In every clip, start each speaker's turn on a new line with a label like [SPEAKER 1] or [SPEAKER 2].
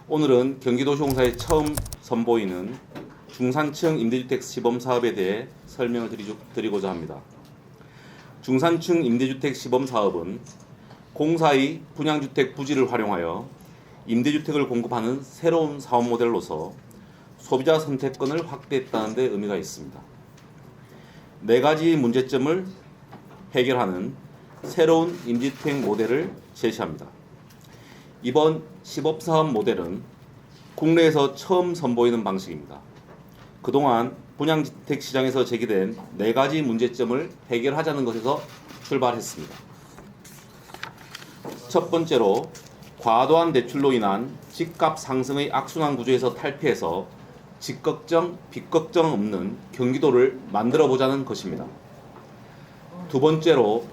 [SPEAKER 1] 오늘은 경기도시공사에 처음 선보이는 중산층 임대주택 시범사업에 대해 설명을 드리고자 합니다. 중산층 임대주택 시범사업은 공사의 분양주택 부지를 활용하여 임대주택을 공급하는 새로운 사업 모델로서 소비자 선택권을 확대했다는 데 의미가 있습니다. 4가지 문제점을 해결하는 새로운 임대주택 모델을 제시합니다. 이번 시범사업 모델은 국내에서 처음 선보이는 방식입니다. 그동안 분양주택 시장에서 제기된 4가지 문제점을 해결하자는 것에서 출발했습니다. 첫 번째로 과도한 대출로 인한 집값 상승의 악순환 구조에서 탈피해서 집 걱정, 빚 걱정 없는 경기도를 만들어보자는 것입니다. 두 번째로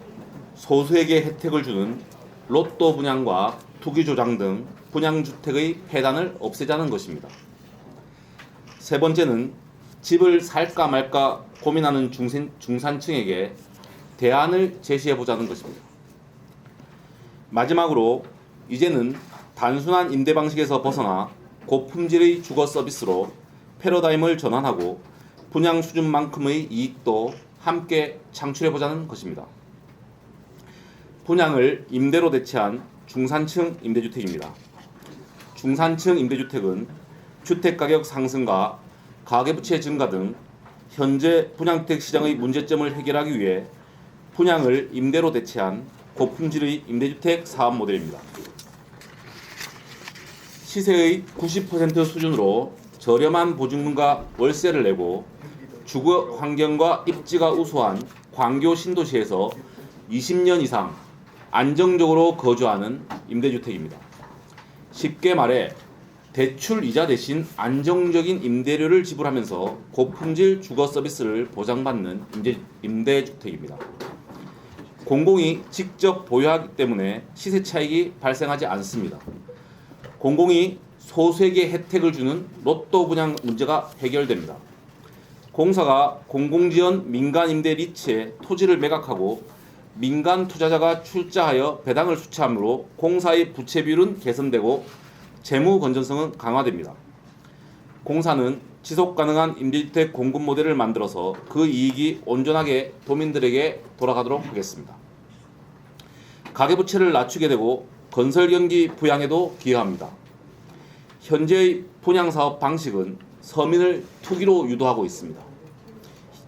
[SPEAKER 1] 소수에게 혜택을 주는 로또 분양과 투기 조장 등 분양주택의 폐단을 없애자는 것입니다. 세 번째는 집을 살까 말까 고민하는 중산층에게 대안을 제시해보자는 것입니다. 마지막으로 이제는 단순한 임대 방식에서 벗어나 고품질의 주거 서비스로 패러다임을 전환하고 분양 수준만큼의 이익도 함께 창출해보자는 것입니다. 분양을 임대로 대체한 중산층 임대주택입니다. 중산층 임대주택은 주택가격 상승과 가계부채 증가 등 현재 분양주택 시장의 문제점을 해결하기 위해 분양을 임대로 대체한 고품질의 임대주택 사업 모델입니다. 시세의 90% 수준으로 저렴한 보증금과 월세를 내고 주거 환경과 입지가 우수한 광교 신도시에서 20년 이상 안정적으로 거주하는 임대주택입니다. 쉽게 말해 대출 이자 대신 안정적인 임대료를 지불하면서 고품질 주거 서비스를 보장받는 임대주택입니다. 공공이 직접 보유하기 때문에 시세 차익이 발생하지 않습니다. 공공이 소수에게 혜택을 주는 로또 분양 문제가 해결됩니다. 공사가 공공지원 민간임대 리츠에 토지를 매각하고 민간 투자자가 출자하여 배당을 수취하므로 공사의 부채 비율은 개선되고 재무 건전성은 강화됩니다. 공사는 지속 가능한 임대주택 공급 모델을 만들어서 그 이익이 온전하게 도민들에게 돌아가도록 하겠습니다. 가계부채를 낮추게 되고 건설 경기 부양에도 기여합니다. 현재의 분양사업 방식은 서민을 투기로 유도하고 있습니다.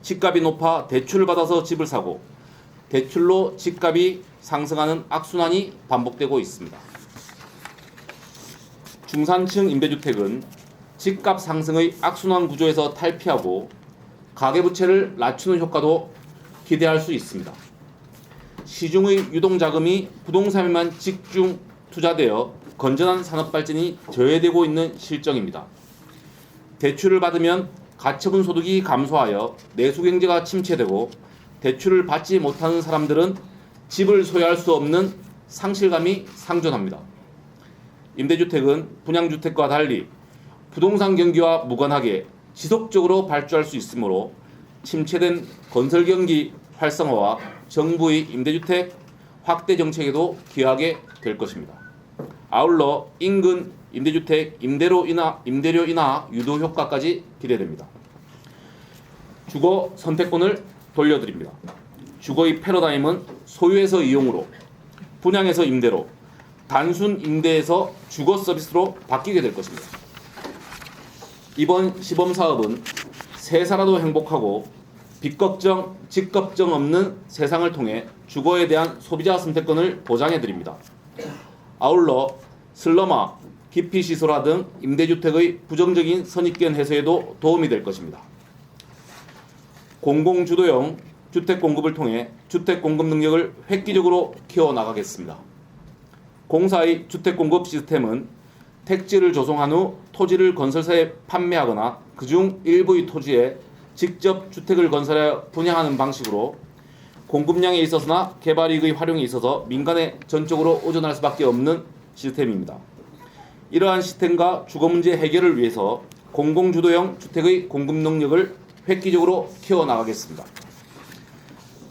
[SPEAKER 1] 집값이 높아 대출을 받아서 집을 사고 대출로 집값이 상승하는 악순환이 반복되고 있습니다. 중산층 임대주택은 집값 상승의 악순환 구조에서 탈피하고 가계부채를 낮추는 효과도 기대할 수 있습니다. 시중의 유동자금이 부동산에만 집중 투자되어 건전한 산업 발전이 저해되고 있는 실정입니다. 대출을 받으면 가처분 소득이 감소하여 내수 경제가 침체되고 대출을 받지 못하는 사람들은 집을 소유할 수 없는 상실감이 상존합니다. 임대주택은 분양주택과 달리 부동산 경기와 무관하게 지속적으로 발주할 수 있으므로 침체된 건설 경기 활성화와 정부의 임대주택 확대 정책에도 기여하게 될 것입니다. 아울러 인근 임대주택 임대료 인하 유도 효과까지 기대됩니다. 주거 선택권을 돌려드립니다. 주거의 패러다임은 소유에서 이용으로, 분양에서 임대로, 단순 임대에서 주거 서비스로 바뀌게 될 것입니다. 이번 시범사업은 세살아도 행복하고 빚 걱정, 집 걱정 없는 세상을 통해 주거에 대한 소비자 선택권을 보장해드립니다. 아울러 슬럼화, 기피시설화 등 임대주택의 부정적인 선입견 해소에도 도움이 될 것입니다. 공공주도형 주택 공급을 통해 주택 공급 능력을 획기적으로 키워나가겠습니다. 공사의 주택 공급 시스템은 택지를 조성한 후 토지를 건설사에 판매하거나 그중 일부의 토지에 직접 주택을 건설하여 분양하는 방식으로 공급량에 있어서나 개발이익의 활용에 있어서 민간에 전적으로 의존할 수밖에 없는 시스템입니다. 이러한 시스템과 주거 문제 해결을 위해서 공공주도형 주택의 공급 능력을 획기적으로 키워나가겠습니다.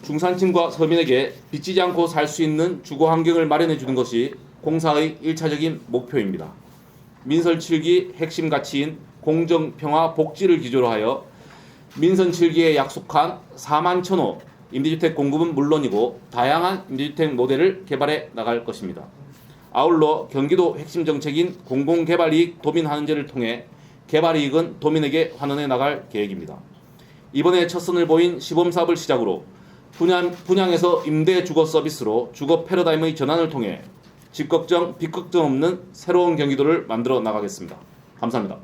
[SPEAKER 1] 중산층과 서민에게 빚지지 않고 살 수 있는 주거 환경을 마련해 주는 것이 공사의 1차적인 목표입니다. 민선 7기 핵심 가치인 공정, 평화, 복지를 기조로 하여 민선 7기에 약속한 4만 1,000호 임대주택 공급은 물론이고 다양한 임대주택 모델을 개발해 나갈 것입니다. 아울러 경기도 핵심 정책인 공공개발이익 도민환원제를 통해 개발이익은 도민에게 환원해 나갈 계획입니다. 이번에 첫 선을 보인 시범사업을 시작으로 분양에서 임대 주거 서비스로 주거 패러다임의 전환을 통해 집 걱정, 빚 걱정 없는 새로운 경기도를 만들어 나가겠습니다. 감사합니다.